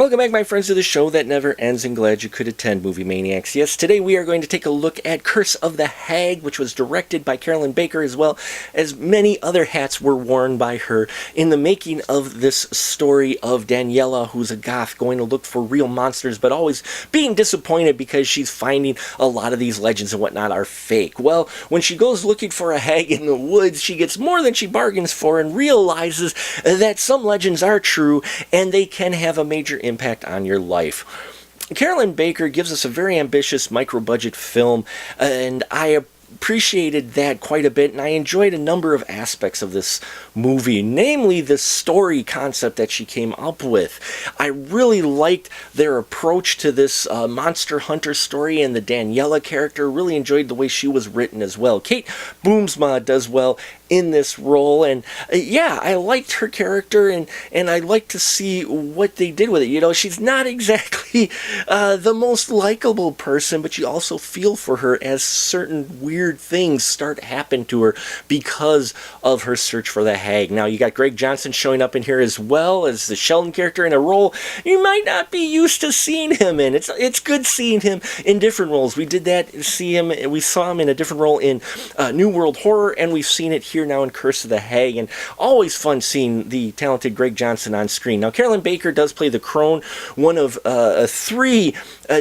Welcome back, my friends, to the show that never ends, and glad you could attend, Movie Maniacs. Yes, today we are going to take a look at Curse of the Hag, which was directed by Carolyn Baker, as well as many other hats were worn by her in the making of this story of Daniela, who's a goth going to look for real monsters, but always being disappointed because she's finding a lot of these legends and whatnot are fake. Well, when she goes looking for a hag in the woods, she gets more than she bargains for and realizes that some legends are true and they can have a major impact on your life. Carolyn Baker gives us a very ambitious micro-budget film, and I appreciated that quite a bit, and I enjoyed a number of aspects of this movie, namely the story concept that she came up with. I really liked their approach to this monster hunter story, and the Daniela character. Really enjoyed the way she was written as well. Kate Boomsma does well in this role, and yeah, I liked her character, and I like to see what they did with it. You know, she's not exactly the most likable person, but you also feel for her as certain weird things start to happen to her because of her search for the hag. Now, you got Greg Johnson showing up in here as well as the Sheldon character in a role you might not be used to seeing him in. It's good seeing him in different roles. We saw him in a different role in New World Horror, and we've seen it here now in Curse of the Hag, and always fun seeing the talented Greg Johnson on screen. Now, Carolyn Baker does play the crone, one of three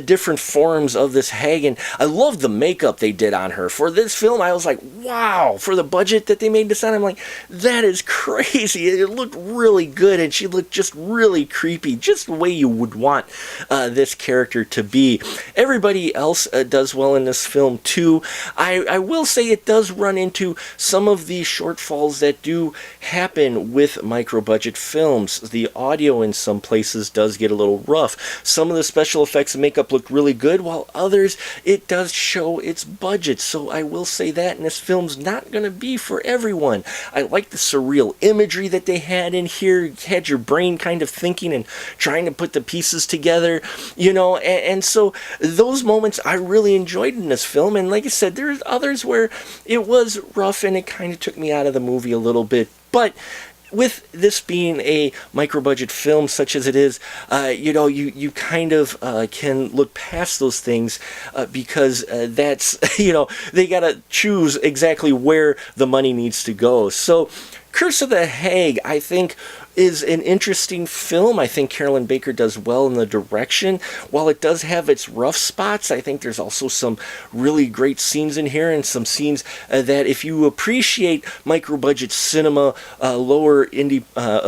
different forms of this hag, and I love the makeup they did on her. For this film, I was like, wow, for the budget that they made this on, I'm like, that is crazy. It looked really good, and she looked just really creepy, just the way you would want this character to be. Everybody else does well in this film, too. I will say it does run into some of the shortfalls that do happen with micro-budget films. The audio in some places does get a little rough. Some of the special effects and makeup look really good, while others, it does show its budget. So I will say that, and this film's not going to be for everyone. I like the surreal imagery that they had in here. You had your brain kind of thinking and trying to put the pieces together, you know, and so those moments I really enjoyed in this film. And like I said, there's others where it was rough and it kind of took me out of the movie a little bit. But with this being a micro-budget film such as it is, you kind of can look past those things because that's, they got to choose exactly where the money needs to go. So Curse of the Hag, I think, is an interesting film. I think Carolyn Baker does well in the direction. While it does have its rough spots, I think there's also some really great scenes in here, and some scenes that if you appreciate micro-budget cinema, lower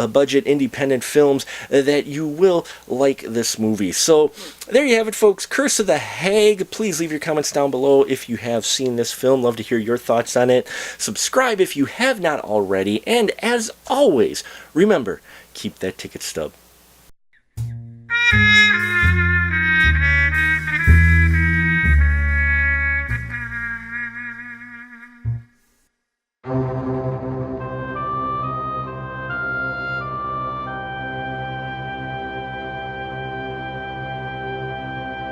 budget independent films, that you will like this movie. So there you have it, folks. Curse of the Hag. Please leave your comments down below if you have seen this film. Love to hear your thoughts on it. Subscribe if you have not already. And as always, remember, keep that ticket stub.